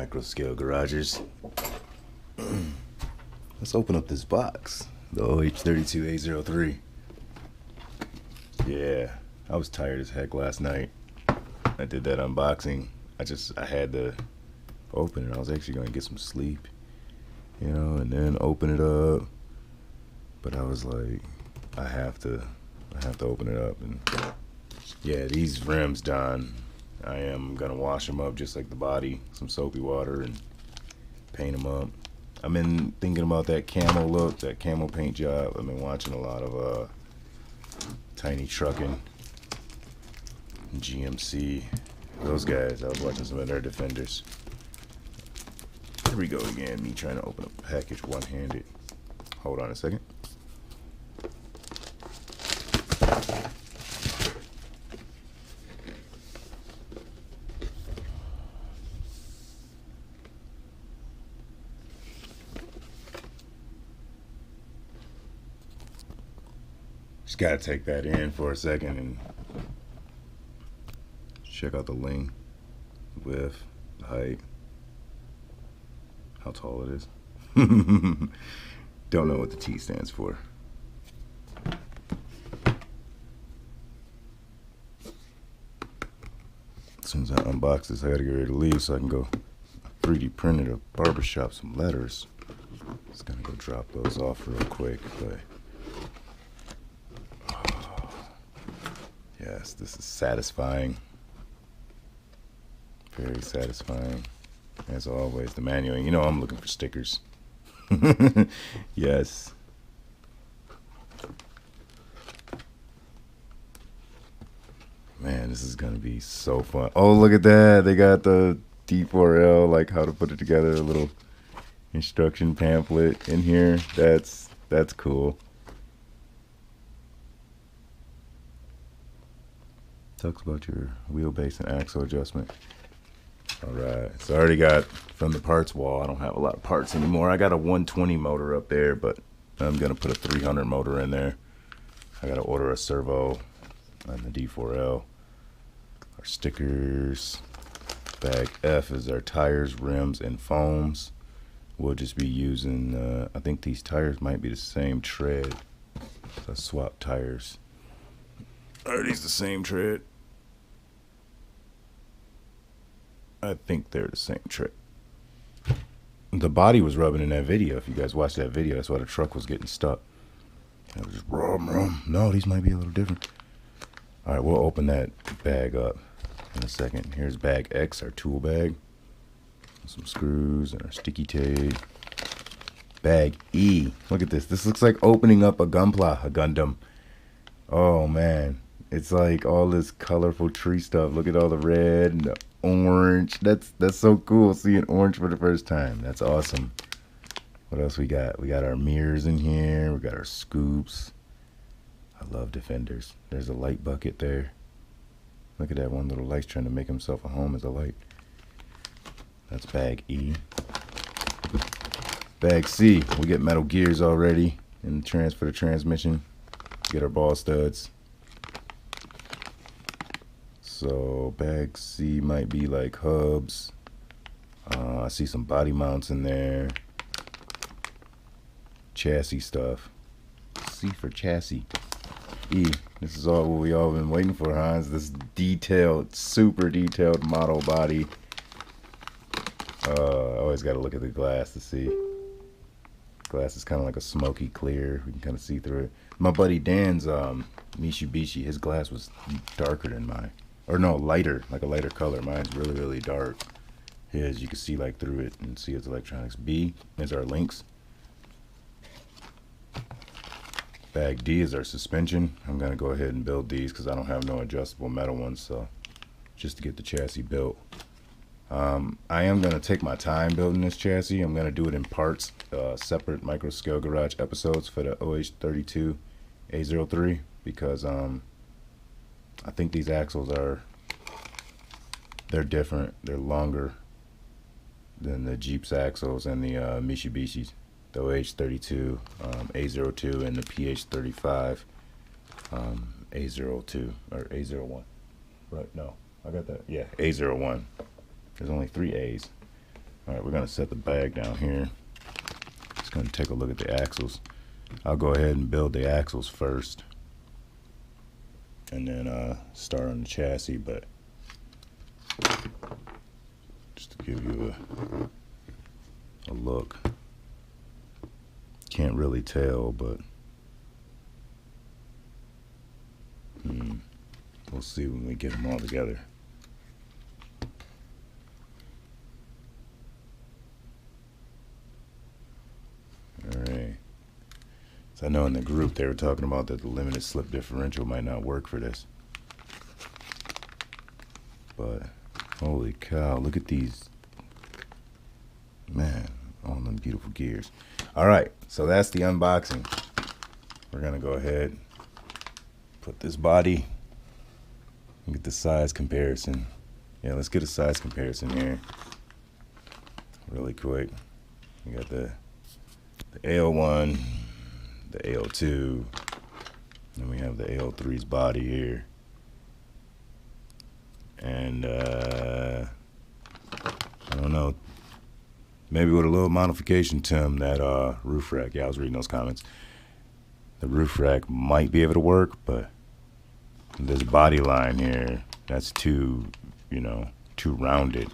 micro scale garages. Let's open up this box. The Oh32A03. Yeah, I was tired as heck last night. I did that unboxing. I had to open it. I was actually going to get some sleep, you know, and then open it up. But I was like, I have to open it up. And yeah, these rims done. I am gonna wash them up just like the body, some soapy water, and paint them up. I've been thinking about that camo look, that camo paint job. I've been watching a lot of Tiny Trucking, GMC, those guys. I was watching some of their Defenders. Here we go again, me trying to open a package one-handed. Hold on a second. Just gotta take that in for a second and check out the length, width, the height, how tall it is. Don't know what the T stands for. As soon as I unbox this, I gotta get ready to leave so I can go 3D print at a barbershop some letters. Just gonna go drop those off real quick, but yes, this is satisfying. Very satisfying. As always, the manual. You know I'm looking for stickers. Yes. Man, this is gonna be so fun. Oh, look at that. They got the D4L, like how to put it together, a little instruction pamphlet in here. That's cool. Talks about your wheelbase and axle adjustment. Alright, so I already got from the parts wall. I don't have a lot of parts anymore. I got a 120 motor up there, but I'm gonna put a 300 motor in there. I gotta order a servo on the D4L. Our stickers. Bag F is our tires, rims, and foams. We'll just be using, I think these tires might be the same tread. So I swapped tires. Are these the same tread? I think they're the same tread. The body was rubbing in that video. If you guys watched that video, that's why the truck was getting stuck. It was just rum. No, these might be a little different. All right, we'll open that bag up in a second. Here's bag X, our tool bag. Some screws and our sticky tape. Bag E. Look at this. This looks like opening up a Gundam. Oh man, it's like all this colorful tree stuff. Look at all the red and the orange. That's so cool, seeing orange for the first time. That's awesome. What else we got? We got our mirrors in here. We got our scoops. I love Defenders. There's a light bucket there. Look at that one little light's trying to make himself a home as a light. That's bag E. Bag C, we get metal gears already and transfer the transmission. Get our ball studs. So bag C might be like hubs. I see some body mounts in there. Chassis stuff. C for chassis. E, this is all what we all been waiting for, huh? Is this detailed, super detailed model body. I always got to look at the glass to see. Glass is kind of like a smoky clear. We can kind of see through it. My buddy Dan's Mitsubishi, his glass was darker than mine. Or no, lighter, like a lighter color. Mine's really, really dark. His, you can see like through it and see its electronics. B is our links. Bag D is our suspension. I'm going to go ahead and build these because I don't have no adjustable metal ones, so just to get the chassis built. I am going to take my time building this chassis. I'm going to do it in parts, separate micro scale garage episodes for the OH32A03 because I think these axles they're different. They're longer than the Jeep's axles and the Mitsubishi's. The OH32 A02 and the PH35 A02 or A01. Right? No, I got that. Yeah, A01. There's only 3 A's. All right, we're gonna set the bag down here. Just gonna take a look at the axles. I'll go ahead and build the axles first, and then start on the chassis. But just to give you a look, can't really tell, but we'll see when we get them all together. Alright. So I know in the group they were talking about that the limited slip differential might not work for this. But holy cow, look at these. Man, all them beautiful gears. Alright, so that's the unboxing. We're gonna go ahead, put this body, and get the size comparison. Yeah, let's get a size comparison here really quick. We got the AL1, the AL2, and we have the AL3's body here. And I don't know, maybe with a little modification, Tim, that roof rack, yeah, I was reading those comments. The roof rack might be able to work, but this body line here, that's too, too rounded.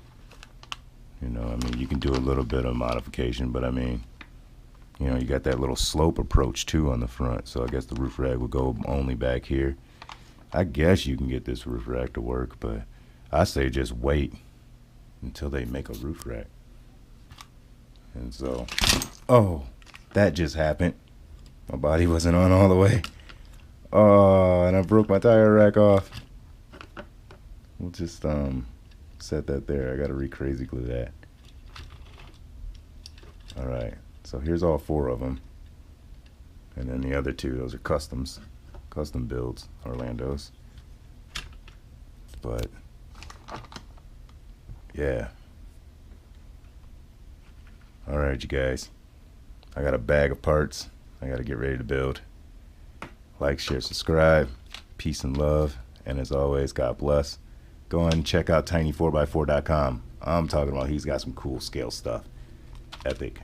I mean, you can do a little bit of modification, but I mean, you got that little slope approach too on the front, so I guess the roof rack would go only back here. I guess you can get this roof rack to work, but I say just wait until they make a roof rack. And so, oh, that just happened. My body wasn't on all the way. Oh, and I broke my tire rack off. We'll just set that there. I gotta re-crazy glue that. Alright, so here's all 4 of them. And then the other 2, those are customs. Custom builds, Orlandoos. But, yeah. Alright, you guys. I got a bag of parts. I gotta get ready to build. Like, share, subscribe. Peace and love. And as always, God bless. Go on and check out tiny4x4.com. I'm talking about he's got some cool scale stuff. Epic.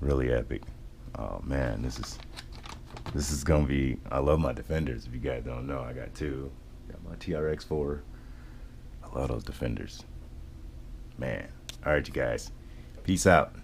Really epic. Oh man, this is gonna be, I love my Defenders. If you guys don't know, I got 2. Got my TRX4. I love those Defenders. Man. Alright, you guys. Peace out.